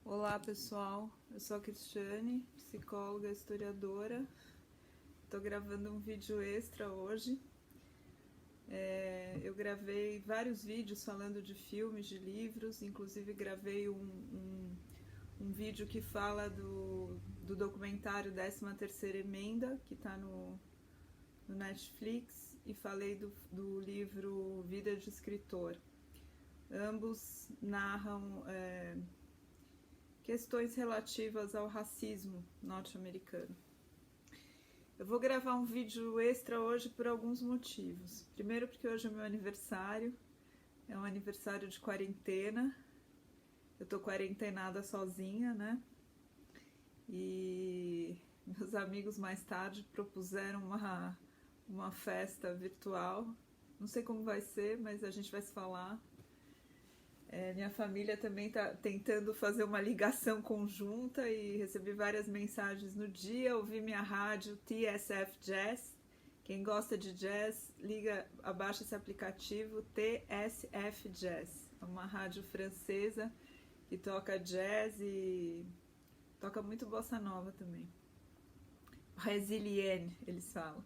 Olá pessoal, eu sou a Cristiane, psicóloga, historiadora. Estou gravando um vídeo extra hoje. Eu gravei vários vídeos falando de filmes, de livros, inclusive gravei um vídeo que fala do documentário 13ª Emenda, que está no Netflix, e falei do livro Vida de Escritor. Ambos narram questões relativas ao racismo norte-americano. Eu vou gravar um vídeo extra hoje por alguns motivos. Primeiro porque hoje é meu aniversário, é um aniversário de quarentena. Eu tô quarentenada sozinha, né? E meus amigos mais tarde propuseram uma festa virtual. Não sei como vai ser, mas a gente vai se falar. Minha família também está tentando fazer uma ligação conjunta e recebi várias mensagens no dia. Ouvi minha rádio TSF Jazz. Quem gosta de jazz, abaixa esse aplicativo TSF Jazz. É uma rádio francesa que toca jazz e toca muito bossa nova também. Brésilienne, eles falam.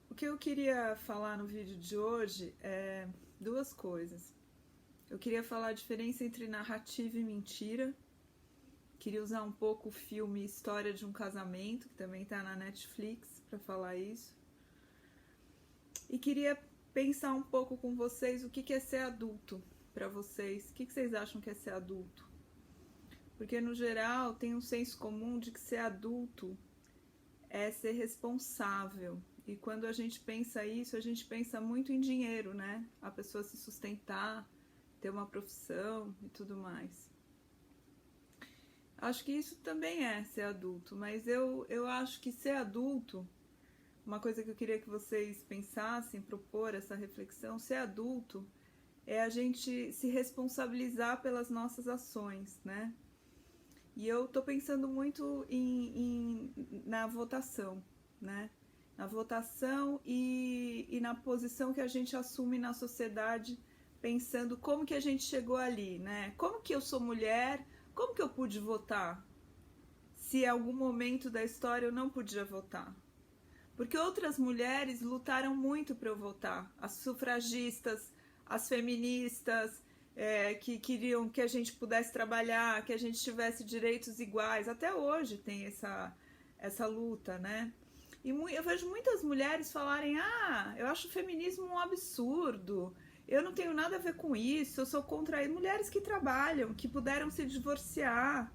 O que eu queria falar no vídeo de hoje é duas coisas. Eu queria falar a diferença entre narrativa e mentira. Queria usar um pouco o filme História de um Casamento, que também está na Netflix, para falar isso. E queria pensar um pouco com vocês o que é ser adulto para vocês. O que vocês acham que é ser adulto? Porque, no geral, tem um senso comum de que ser adulto é ser responsável. E quando a gente pensa isso, a gente pensa muito em dinheiro, né? A pessoa se sustentar, ter uma profissão e tudo mais. Acho que isso também é ser adulto, mas eu acho que ser adulto, uma coisa que eu queria que vocês pensassem, propor essa reflexão, ser adulto é a gente se responsabilizar pelas nossas ações, né? E eu tô pensando muito na votação, né? Na votação e na posição que a gente assume na sociedade, pensando como que a gente chegou ali, né? Como que eu sou mulher, como que eu pude votar? Se em algum momento da história eu não podia votar. Porque outras mulheres lutaram muito para eu votar. As sufragistas, as feministas, que queriam que a gente pudesse trabalhar, que a gente tivesse direitos iguais. Até hoje tem essa luta, né? E eu vejo muitas mulheres falarem: eu acho o feminismo um absurdo, eu não tenho nada a ver com isso, eu sou contra isso. Mulheres que trabalham, que puderam se divorciar,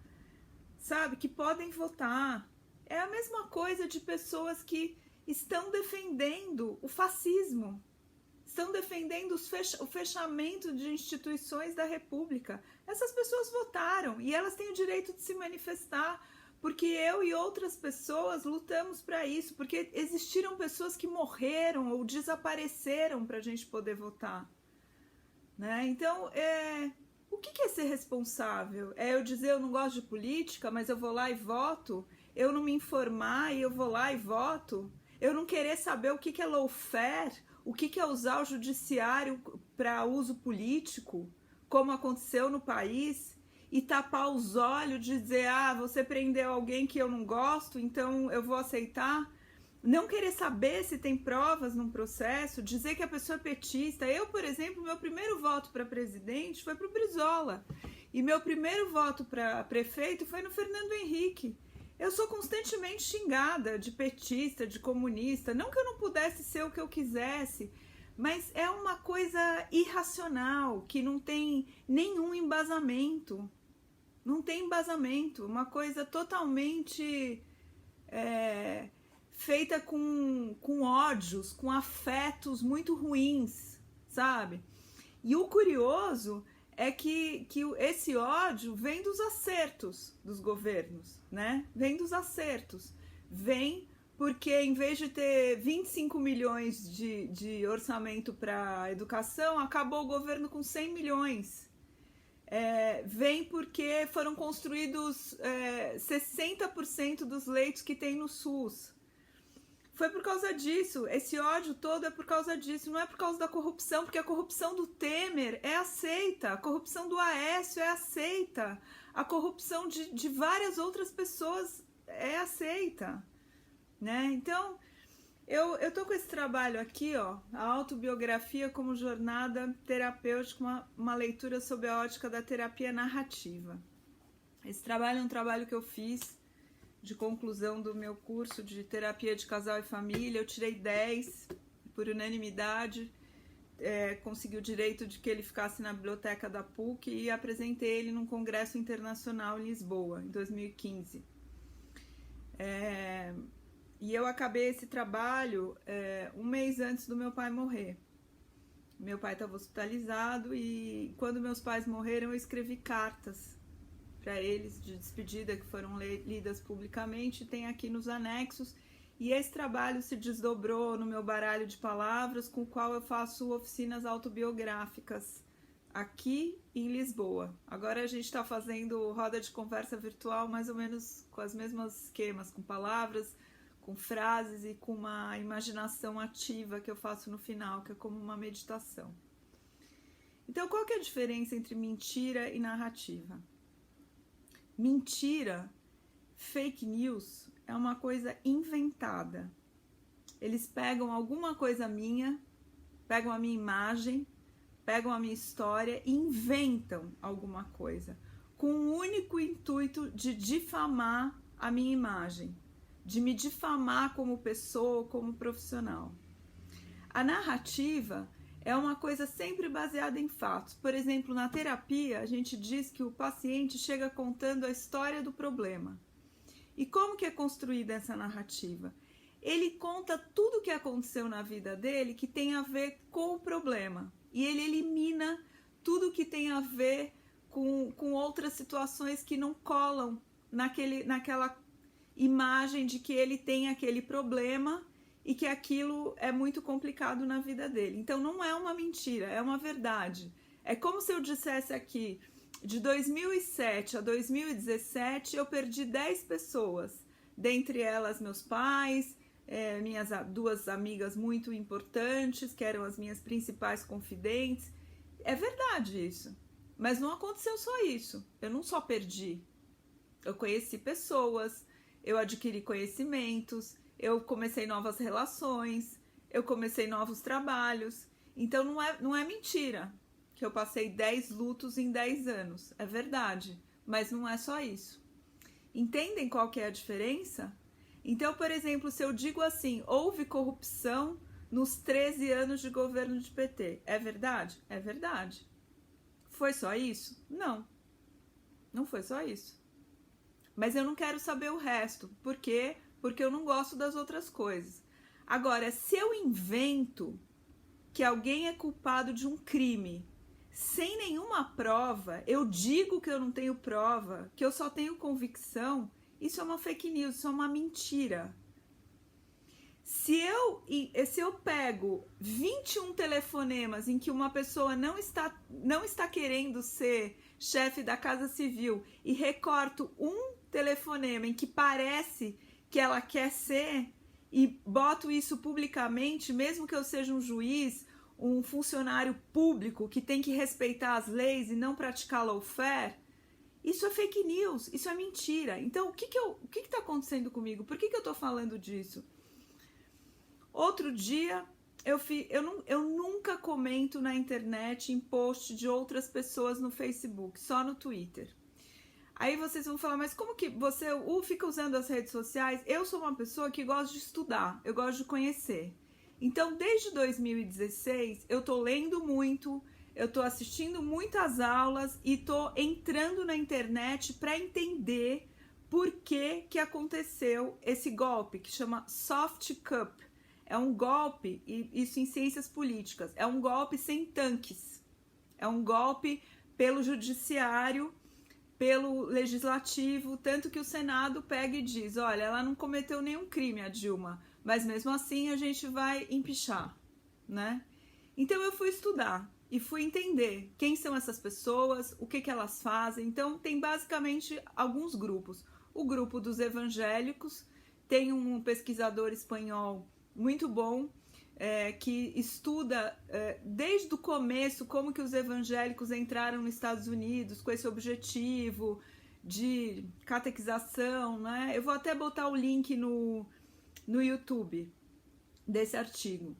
sabe, que podem votar. É a mesma coisa de pessoas que estão defendendo o fascismo, estão defendendo o fechamento de instituições da República. Essas pessoas votaram e elas têm o direito de se manifestar, porque eu e outras pessoas lutamos para isso, porque existiram pessoas que morreram ou desapareceram para a gente poder votar, né? Então, o que é ser responsável? É eu dizer: eu não gosto de política, mas eu vou lá e voto? Eu não me informar e eu vou lá e voto? Eu não querer saber o que é lawfare, o que é usar o judiciário para uso político, como aconteceu no país, e tapar os olhos, dizer: você prendeu alguém que eu não gosto, então eu vou aceitar? Não querer saber se tem provas num processo, dizer que a pessoa é petista. Eu, por exemplo, meu primeiro voto para presidente foi para o Brizola, e meu primeiro voto para prefeito foi no Fernando Henrique. Eu sou constantemente xingada de petista, de comunista. Não que eu não pudesse ser o que eu quisesse, mas é uma coisa irracional, que não tem nenhum embasamento. Não tem embasamento. Uma coisa totalmente feita com ódios, com afetos muito ruins, sabe? E o curioso é que esse ódio vem dos acertos dos governos, né? Vem dos acertos. Vem porque, em vez de ter 25 milhões de orçamento para educação, acabou o governo com 100 milhões. Vem porque foram construídos 60% dos leitos que tem no SUS. Foi por causa disso. Esse ódio todo é por causa disso. Não é por causa da corrupção, porque a corrupção do Temer é aceita. A corrupção do Aécio é aceita. A corrupção de várias outras pessoas é aceita, né? Então, eu tô com esse trabalho aqui, ó, a autobiografia como jornada terapêutica, uma leitura sob a ótica da terapia narrativa. Esse trabalho é um trabalho que eu fiz de conclusão do meu curso de terapia de casal e família. Eu tirei 10 por unanimidade, consegui o direito de que ele ficasse na biblioteca da PUC e apresentei ele num congresso internacional em Lisboa, em 2015. E eu acabei esse trabalho um mês antes do meu pai morrer. Meu pai estava hospitalizado e quando meus pais morreram eu escrevi cartas para eles de despedida que foram lidas publicamente, tem aqui nos anexos, e esse trabalho se desdobrou no meu baralho de palavras, com o qual eu faço oficinas autobiográficas aqui em Lisboa. Agora a gente está fazendo roda de conversa virtual mais ou menos com os mesmos esquemas, com palavras, com frases e com uma imaginação ativa que eu faço no final, que é como uma meditação. Então, qual que é a diferença entre mentira e narrativa? Mentira, fake news, é uma coisa inventada. Eles pegam alguma coisa minha, pegam a minha imagem, pegam a minha história e inventam alguma coisa, com o único intuito de difamar a minha imagem, de me difamar como pessoa, como profissional. A narrativa é uma coisa sempre baseada em fatos. Por exemplo, na terapia, a gente diz que o paciente chega contando a história do problema. E como que é construída essa narrativa? Ele conta tudo o que aconteceu na vida dele que tem a ver com o problema. E ele elimina tudo que tem a ver com outras situações que não colam naquela imagem de que ele tem aquele problema e que aquilo é muito complicado na vida dele. Então não é uma mentira, é uma verdade. É como se eu dissesse aqui, de 2007 a 2017 eu perdi 10 pessoas, dentre elas meus pais, minhas 2 amigas muito importantes, que eram as minhas principais confidentes. É verdade isso, mas não aconteceu só isso. Eu não só perdi, eu conheci pessoas, eu adquiri conhecimentos, eu comecei novas relações, eu comecei novos trabalhos. Então não é mentira que eu passei 10 lutos em 10 anos. É verdade, mas não é só isso. Entendem qual que é a diferença? Então, por exemplo, se eu digo assim, houve corrupção nos 13 anos de governo de PT. É verdade? É verdade. Foi só isso? Não. Não foi só isso. Mas eu não quero saber o resto. Por quê? Porque eu não gosto das outras coisas. Agora, se eu invento que alguém é culpado de um crime sem nenhuma prova, eu digo que eu não tenho prova, que eu só tenho convicção, isso é uma fake news, isso é uma mentira. Se eu pego 21 telefonemas em que uma pessoa não está querendo ser chefe da Casa Civil e recorto um telefonema em que parece que ela quer ser e boto isso publicamente, mesmo que eu seja um juiz, um funcionário público que tem que respeitar as leis e não praticar lawfare, isso é fake news, isso é mentira. Então, o que está acontecendo comigo? Por que eu estou falando disso? Outro dia, eu nunca comento na internet em post de outras pessoas no Facebook, só no Twitter. Aí vocês vão falar, mas como que você fica usando as redes sociais? Eu sou uma pessoa que gosta de estudar, eu gosto de conhecer. Então, desde 2016, eu tô lendo muito, eu tô assistindo muitas aulas e tô entrando na internet para entender por que aconteceu esse golpe, que chama Soft Cup. É um golpe, e isso em ciências políticas, é um golpe sem tanques. É um golpe pelo judiciário, pelo legislativo, tanto que o Senado pega e diz, olha, ela não cometeu nenhum crime, a Dilma, mas mesmo assim a gente vai empichar, né? Então eu fui estudar e fui entender quem são essas pessoas, o que elas fazem. Então tem basicamente alguns grupos. O grupo dos evangélicos, Tem um pesquisador espanhol muito bom, que estuda desde o começo como que os evangélicos entraram nos Estados Unidos com esse objetivo de catequização, né? Eu vou até botar o link no YouTube desse artigo.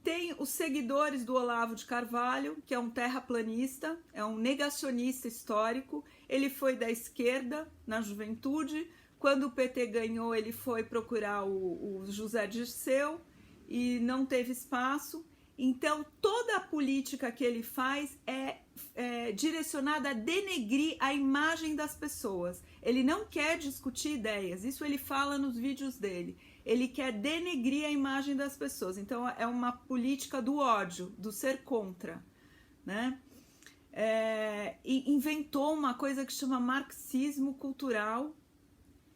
Tem os seguidores do Olavo de Carvalho, que é um terraplanista, é um negacionista histórico. Ele foi da esquerda na juventude. Quando o PT ganhou, ele foi procurar o José Dirceu e não teve espaço. Então, toda a política que ele faz é direcionada a denegrir a imagem das pessoas. Ele não quer discutir ideias, isso ele fala nos vídeos dele. Ele quer denegrir a imagem das pessoas. Então, é uma política do ódio, do ser contra, né? E inventou uma coisa que chama marxismo cultural.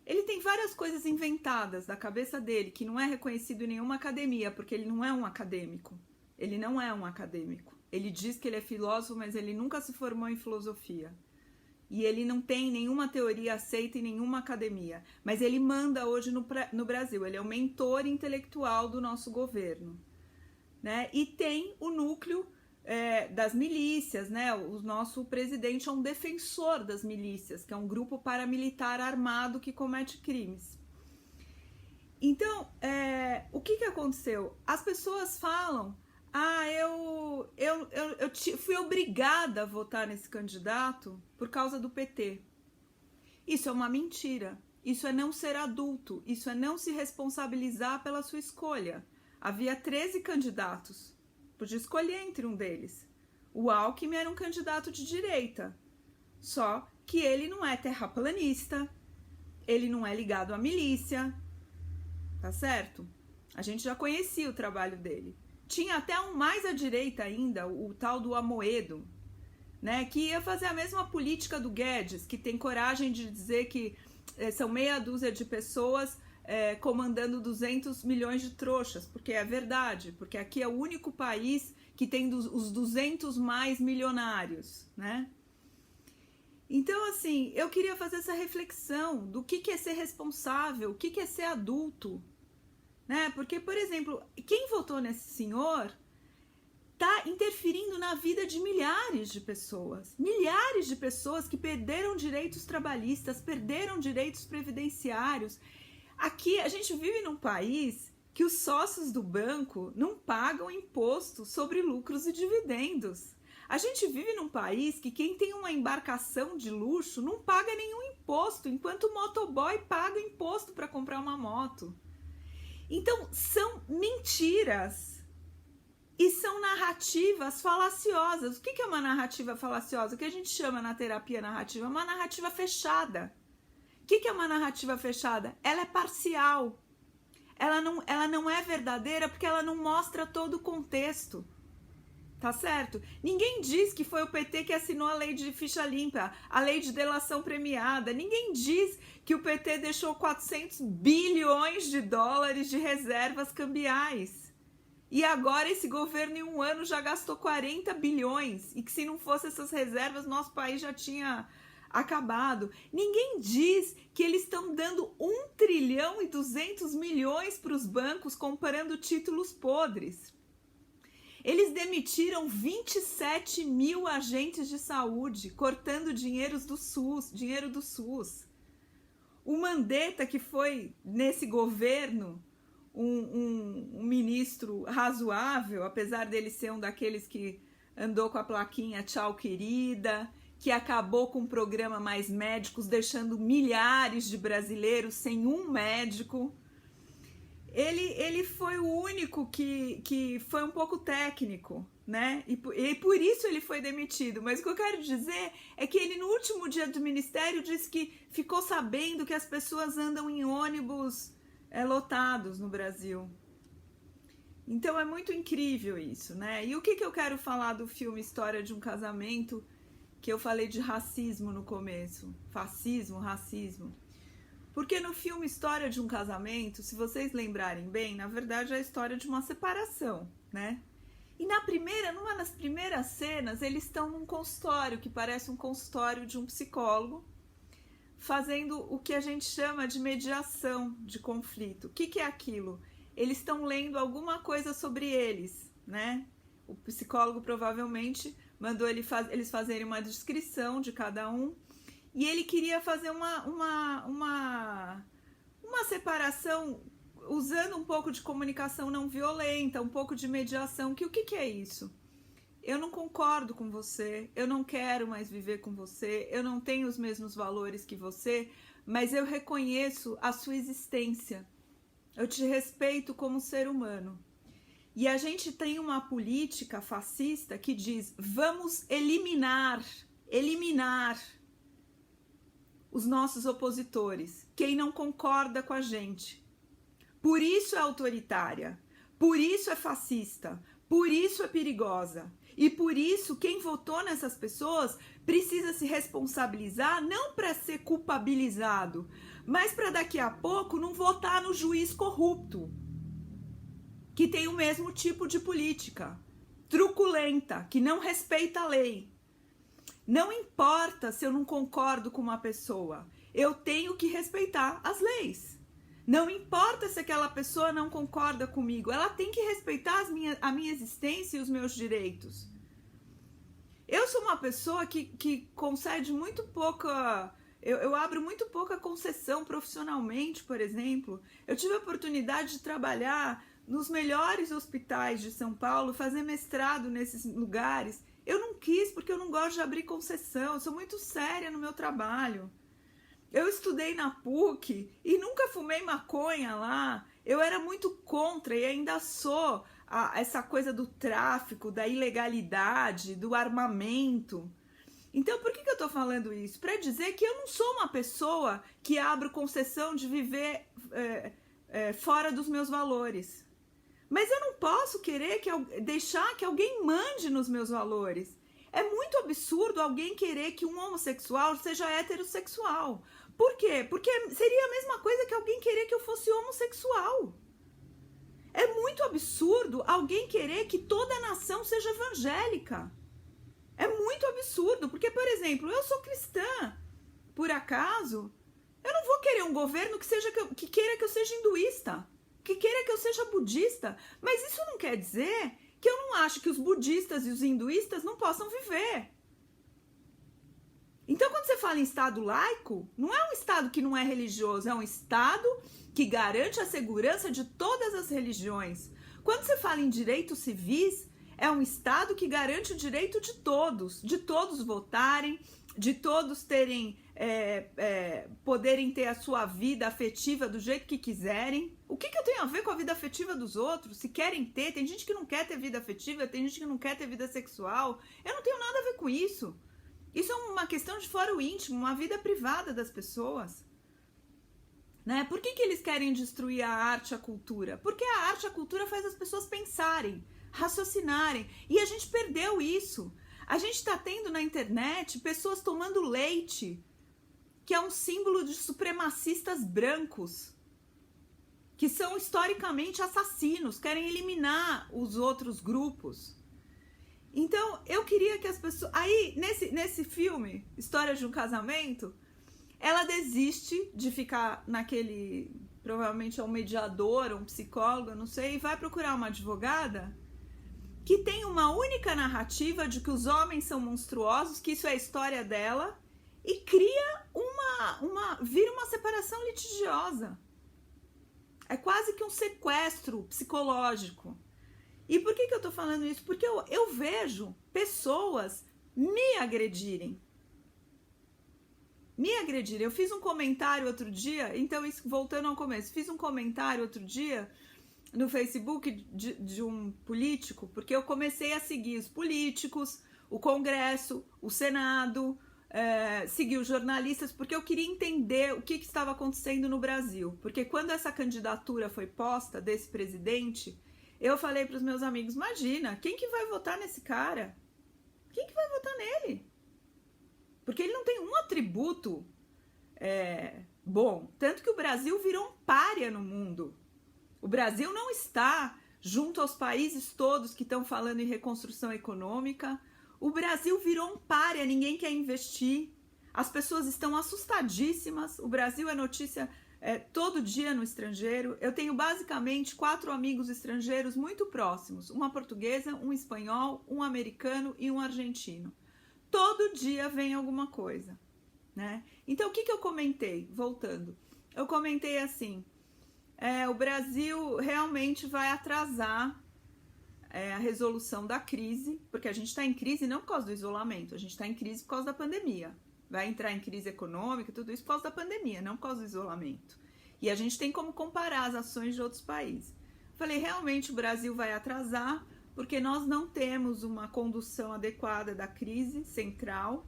Ele tem várias coisas inventadas da cabeça dele, que não é reconhecido em nenhuma academia, porque ele não é um acadêmico. Ele não é um acadêmico. Ele diz que ele é filósofo, mas ele nunca se formou em filosofia. E ele não tem nenhuma teoria aceita em nenhuma academia. Mas ele manda hoje no Brasil. Ele é o mentor intelectual do nosso governo, né? E tem o núcleo das milícias, né? O nosso presidente é um defensor das milícias, que é um grupo paramilitar armado que comete crimes. Então, o que aconteceu? As pessoas falam: eu fui obrigada a votar nesse candidato por causa do PT. Isso é uma mentira. Isso é não ser adulto. Isso é não se responsabilizar pela sua escolha. Havia 13 candidatos. Podia escolher entre um deles. O Alckmin era um candidato de direita. Só que ele não é terraplanista. Ele não é ligado à milícia. Tá certo? A gente já conhecia o trabalho dele. Tinha até um mais à direita ainda, o tal do Amoedo, né, que ia fazer a mesma política do Guedes, que tem coragem de dizer que são meia dúzia de pessoas comandando 200 milhões de trouxas, porque é verdade, porque aqui é o único país que tem os 200 mais milionários, né? Então, assim, eu queria fazer essa reflexão do que é ser responsável, o que é ser adulto, né? Porque, por exemplo, quem votou nesse senhor está interferindo na vida de milhares de pessoas que perderam direitos trabalhistas, perderam direitos previdenciários. Aqui a gente vive num país que os sócios do banco não pagam imposto sobre lucros e dividendos. A gente vive num país que quem tem uma embarcação de luxo não paga nenhum imposto, enquanto o motoboy paga imposto para comprar uma moto. Então, são mentiras e são narrativas falaciosas. O que é uma narrativa falaciosa? O que a gente chama na terapia narrativa? Uma narrativa fechada. O que é uma narrativa fechada? Ela é parcial. Ela não é verdadeira porque ela não mostra todo o contexto. Tá certo? Ninguém diz que foi o PT que assinou a lei de ficha limpa, a lei de delação premiada. Ninguém diz que o PT deixou 400 bilhões de dólares de reservas cambiais. E agora esse governo em um ano já gastou 40 bilhões. E que se não fosse essas reservas, nosso país já tinha acabado. Ninguém diz que eles estão dando 1 trilhão e 200 milhões para os bancos comprando títulos podres. Eles demitiram 27 mil agentes de saúde, cortando dinheiro do SUS. O Mandetta, que foi nesse governo um ministro razoável, apesar dele ser um daqueles que andou com a plaquinha tchau querida, que acabou com o programa Mais Médicos, deixando milhares de brasileiros sem um médico. Ele foi o único que foi um pouco técnico, né? E por isso ele foi demitido. Mas o que eu quero dizer é que ele, no último dia do ministério, disse que ficou sabendo que as pessoas andam em ônibus lotados no Brasil. Então é muito incrível isso, né? E o que eu quero falar do filme História de um Casamento, que eu falei de racismo no começo? Fascismo, racismo. Porque no filme História de um Casamento, se vocês lembrarem bem, na verdade é a história de uma separação, né? E numa das primeiras cenas, eles estão num consultório, que parece um consultório de um psicólogo, fazendo o que a gente chama de mediação de conflito. O que é aquilo? Eles estão lendo alguma coisa sobre eles, né? O psicólogo provavelmente mandou eles fazerem uma descrição de cada um, e ele queria fazer uma separação usando um pouco de comunicação não violenta, um pouco de mediação. O que é isso? Eu não concordo com você, eu não quero mais viver com você, eu não tenho os mesmos valores que você, mas eu reconheço a sua existência. Eu te respeito como ser humano. E a gente tem uma política fascista que diz: vamos eliminar os nossos opositores, quem não concorda com a gente. Por isso é autoritária, por isso é fascista, por isso é perigosa. E por isso, quem votou nessas pessoas precisa se responsabilizar, não para ser culpabilizado, mas para daqui a pouco não votar no juiz corrupto, que tem o mesmo tipo de política, truculenta, que não respeita a lei. Não importa se eu não concordo com uma pessoa, eu tenho que respeitar as leis. Não importa se aquela pessoa não concorda comigo, ela tem que respeitar a minha existência e os meus direitos. Eu sou uma pessoa que concede muito pouca... Eu abro muito pouca concessão profissionalmente, por exemplo. Eu tive a oportunidade de trabalhar nos melhores hospitais de São Paulo, fazer mestrado nesses lugares. Eu não quis porque eu não gosto de abrir concessão, eu sou muito séria no meu trabalho. Eu estudei na PUC e nunca fumei maconha lá. Eu era muito contra e ainda sou essa coisa do tráfico, da ilegalidade, do armamento. Então, por que eu tô falando isso? Para dizer que eu não sou uma pessoa que abro concessão de viver fora dos meus valores. Mas eu não posso querer deixar que alguém mande nos meus valores. É muito absurdo alguém querer que um homossexual seja heterossexual. Por quê? Porque seria a mesma coisa que alguém querer que eu fosse homossexual. É muito absurdo alguém querer que toda a nação seja evangélica. É muito absurdo, porque, por exemplo, eu sou cristã. Por acaso, eu não vou querer um governo que queira que eu seja hinduísta, que queira que eu seja budista. Mas isso não quer dizer que eu não acho que os budistas e os hinduístas não possam viver. Então, quando você fala em Estado laico, não é um Estado que não é religioso, é um Estado que garante a segurança de todas as religiões. Quando você fala em direitos civis, é um Estado que garante o direito de todos votarem, de todos terem, poderem ter a sua vida afetiva do jeito que quiserem. O que eu tenho a ver com a vida afetiva dos outros? Se querem ter, tem gente que não quer ter vida afetiva, tem gente que não quer ter vida sexual. Eu não tenho nada a ver com isso. Isso é uma questão de fora o íntimo, uma vida privada das pessoas. Né? Por que eles querem destruir a arte e a cultura? Porque a arte e a cultura faz as pessoas pensarem, raciocinarem. E a gente perdeu isso. A gente está tendo na internet pessoas tomando leite, que é um símbolo de supremacistas brancos, que são historicamente assassinos, querem eliminar os outros grupos. Então, eu queria que as pessoas... Aí, nesse filme, História de um Casamento, ela desiste de ficar naquele... Provavelmente é um mediador, um psicólogo, eu não sei, e vai procurar uma advogada que tem uma única narrativa de que os homens são monstruosos, que isso é a história dela, e cria vira uma separação litigiosa. É quase que um sequestro psicológico. E por que eu tô falando isso? Porque eu vejo pessoas me agredirem. Me agredirem. Eu fiz um comentário outro dia, então, voltando ao começo, fiz um comentário outro dia no Facebook de um político, porque eu comecei a seguir os políticos, o Congresso, o Senado, seguir os jornalistas, porque eu queria entender o que estava acontecendo no Brasil. Porque quando essa candidatura foi posta desse presidente, eu falei para os meus amigos, imagina, quem que vai votar nesse cara? Quem que vai votar nele? Porque ele não tem um atributo bom. Tanto que o Brasil virou um pária no mundo. O Brasil não está junto aos países todos que estão falando em reconstrução econômica. O Brasil virou um pária, ninguém quer investir. As pessoas estão assustadíssimas. O Brasil é notícia todo dia no estrangeiro. Eu tenho basicamente 4 amigos estrangeiros muito próximos. Uma portuguesa, um espanhol, um americano e um argentino. Todo dia vem alguma coisa, né? Então, o que eu comentei? Voltando. Eu comentei assim, o Brasil realmente vai atrasar a resolução da crise, porque a gente está em crise não por causa do isolamento, a gente está em crise por causa da pandemia. Vai entrar em crise econômica, tudo isso por causa da pandemia, não por causa do isolamento. E a gente tem como comparar as ações de outros países. Falei, realmente o Brasil vai atrasar, porque nós não temos uma condução adequada da crise central.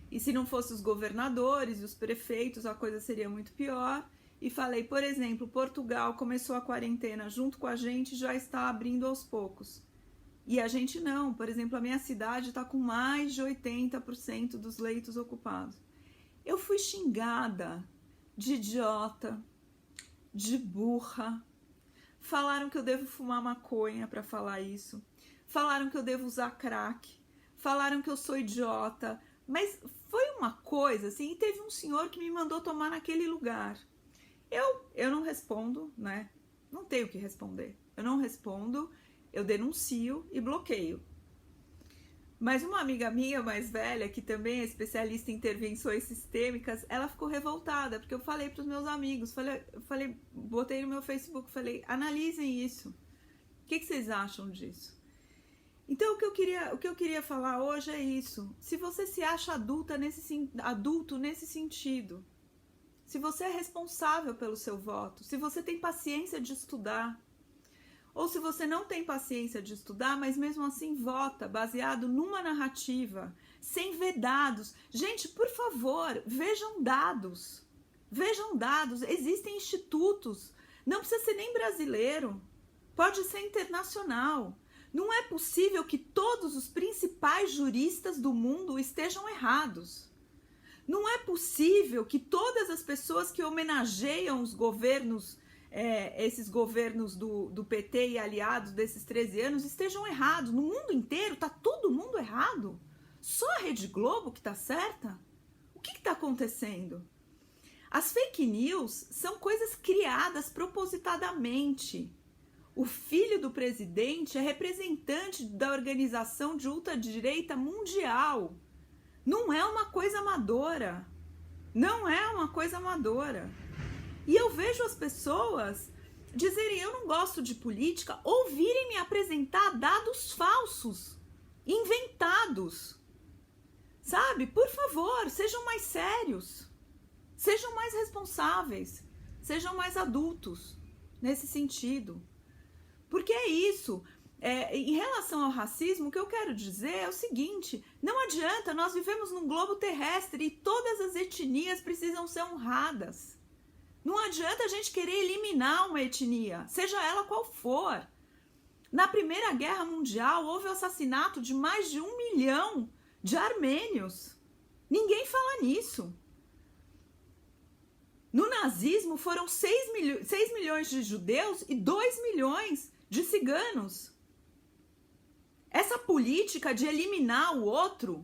E se não fossem os governadores e os prefeitos, a coisa seria muito pior. E falei, por exemplo, Portugal começou a quarentena junto com a gente, já está abrindo aos poucos. E a gente não. Por exemplo, a minha cidade está com mais de 80% dos leitos ocupados. Eu fui xingada de idiota, de burra. Falaram que eu devo fumar maconha para falar isso. Falaram que eu devo usar crack. Falaram que eu sou idiota. Mas foi uma coisa assim, e teve um senhor que me mandou tomar naquele lugar. Eu não respondo, né? Não tenho o que responder. Eu não respondo, eu denuncio e bloqueio. Mas uma amiga minha mais velha, que também é especialista em intervenções sistêmicas, ela ficou revoltada, porque eu falei para os meus amigos, botei no meu Facebook, falei, analisem isso. O que vocês acham disso? Então, o que eu queria falar hoje é isso. Se você se acha adulto nesse sentido, se você é responsável pelo seu voto, se você tem paciência de estudar, ou se você não tem paciência de estudar, mas mesmo assim vota baseado numa narrativa, sem ver dados. Gente, por favor, vejam dados. Vejam dados. Existem institutos. Não precisa ser nem brasileiro. Pode ser internacional. Não é possível que todos os principais juristas do mundo estejam errados. Não é possível que todas as pessoas que homenageiam os governos, esses governos do PT e aliados desses 13 anos, estejam errados. No mundo inteiro está todo mundo errado. Só a Rede Globo que está certa? O que está acontecendo? As fake news são coisas criadas propositadamente. O filho do presidente é representante da organização de ultradireita mundial. Não é uma coisa amadora. Não é uma coisa amadora. E eu vejo as pessoas dizerem, eu não gosto de política, ou virem me apresentar dados falsos, inventados. Sabe? Por favor, sejam mais sérios. Sejam mais responsáveis. Sejam mais adultos nesse sentido. Porque é isso. Em relação ao racismo, o que eu quero dizer é o seguinte, não adianta, nós vivemos num globo terrestre e todas as etnias precisam ser honradas. Não adianta a gente querer eliminar uma etnia, seja ela qual for. Na Primeira Guerra Mundial houve o assassinato de mais de 1 milhão de armênios. Ninguém fala nisso. No nazismo foram 6 milhões de judeus e 2 milhões de ciganos. Essa política de eliminar o outro,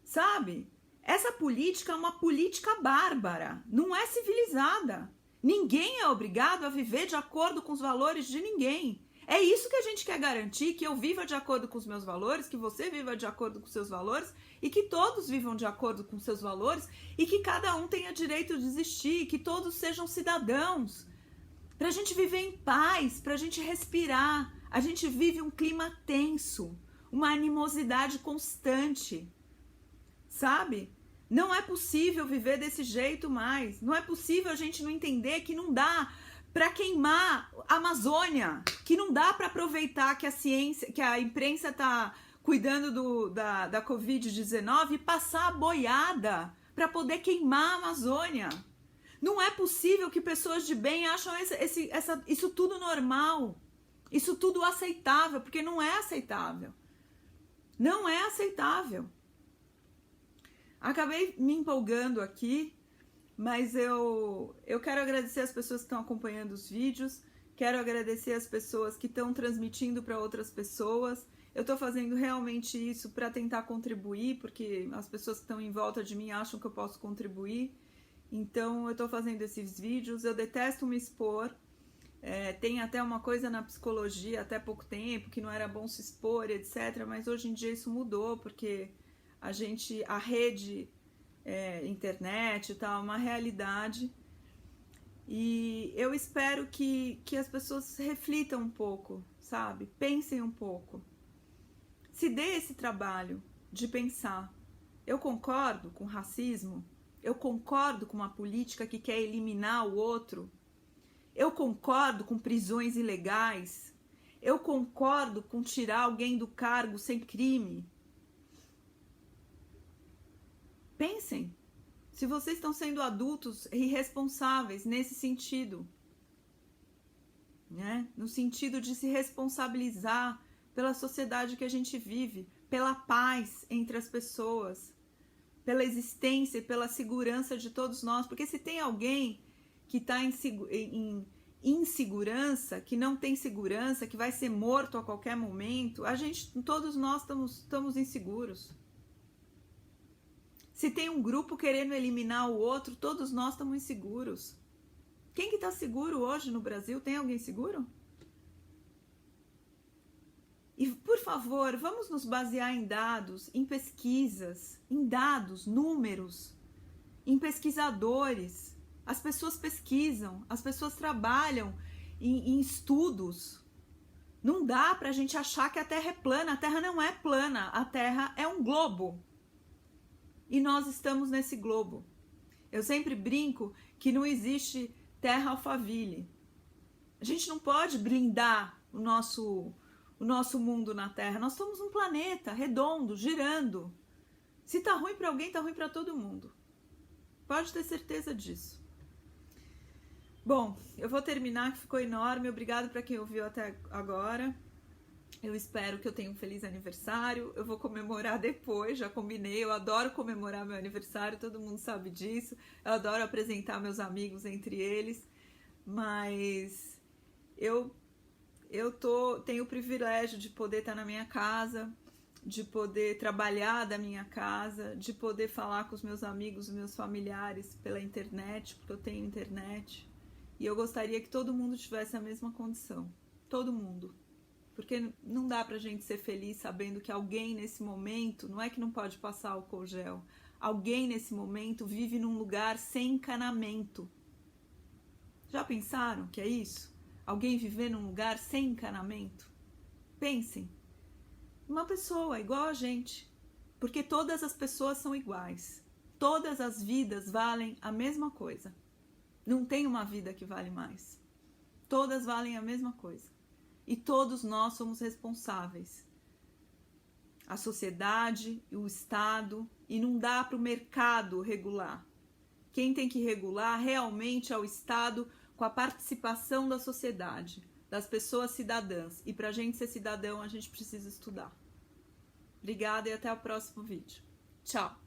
sabe? Essa política é uma política bárbara, não é civilizada. Ninguém é obrigado a viver de acordo com os valores de ninguém. É isso que a gente quer garantir, que eu viva de acordo com os meus valores, que você viva de acordo com os seus valores e que todos vivam de acordo com os seus valores e que cada um tenha direito de existir, que todos sejam cidadãos. Para a gente viver em paz, para a gente respirar. A gente vive um clima tenso, uma animosidade constante, sabe? Não é possível viver desse jeito mais. Não é possível a gente não entender que não dá para queimar a Amazônia, que não dá para aproveitar que a ciência, que a imprensa está cuidando da Covid-19 e passar a boiada para poder queimar a Amazônia. Não é possível que pessoas de bem acham isso tudo normal. Isso tudo aceitável, porque não é aceitável. Não é aceitável. Acabei me empolgando aqui, mas eu quero agradecer as pessoas que estão acompanhando os vídeos, quero agradecer as pessoas que estão transmitindo para outras pessoas. Eu tô fazendo realmente isso para tentar contribuir, porque as pessoas que estão em volta de mim acham que eu posso contribuir. Então eu tô fazendo esses vídeos. Eu detesto me expor. Tem até uma coisa na psicologia, até pouco tempo, que não era bom se expor, etc. Mas hoje em dia isso mudou, porque a rede, internet e tal, é uma realidade. E eu espero que as pessoas reflitam um pouco, sabe? Pensem um pouco. Se dê esse trabalho de pensar. Eu concordo com racismo, eu concordo com uma política que quer eliminar o outro, eu concordo com prisões ilegais, eu concordo com tirar alguém do cargo sem crime. Pensem, se vocês estão sendo adultos irresponsáveis nesse sentido, né? No sentido de se responsabilizar pela sociedade que a gente vive, pela paz entre as pessoas, pela existência e pela segurança de todos nós. Porque se tem alguém que está em insegurança, que não tem segurança, que vai ser morto a qualquer momento, todos nós estamos inseguros. Se tem um grupo querendo eliminar o outro, todos nós estamos inseguros. Quem que está seguro hoje no Brasil? Tem alguém seguro? E, por favor, vamos nos basear em dados, em pesquisas, em dados, números, em pesquisadores. As pessoas pesquisam, as pessoas trabalham em estudos. Não dá pra gente achar que a Terra é plana. A Terra não é plana, a Terra é um globo. E nós estamos nesse globo. Eu sempre brinco que não existe Terra Alphaville. A gente não pode blindar o nosso mundo na Terra. Nós somos um planeta redondo, girando. Se tá ruim para alguém, tá ruim para todo mundo. Pode ter certeza disso. Bom, eu vou terminar, que ficou enorme. Obrigado para quem ouviu até agora. Eu espero que eu tenha um feliz aniversário. Eu vou comemorar depois, já combinei. Eu adoro comemorar meu aniversário, todo mundo sabe disso. Eu adoro apresentar meus amigos entre eles. Mas tenho o privilégio de poder estar na minha casa, de poder trabalhar da minha casa, de poder falar com os meus amigos, os meus familiares pela internet, porque eu tenho internet. E eu gostaria que todo mundo tivesse a mesma condição. Todo mundo. Porque não dá pra gente ser feliz sabendo que alguém nesse momento, não é que não pode passar álcool gel, alguém nesse momento vive num lugar sem encanamento. Já pensaram que é isso? Alguém viver num lugar sem encanamento? Pensem. Uma pessoa igual a gente. Porque todas as pessoas são iguais. Todas as vidas valem a mesma coisa. Não tem uma vida que vale mais. Todas valem a mesma coisa. E todos nós somos responsáveis. A sociedade, o Estado, e não dá para o mercado regular. Quem tem que regular realmente é o Estado, com a participação da sociedade, das pessoas cidadãs. E para a gente ser cidadão, a gente precisa estudar. Obrigada e até o próximo vídeo. Tchau!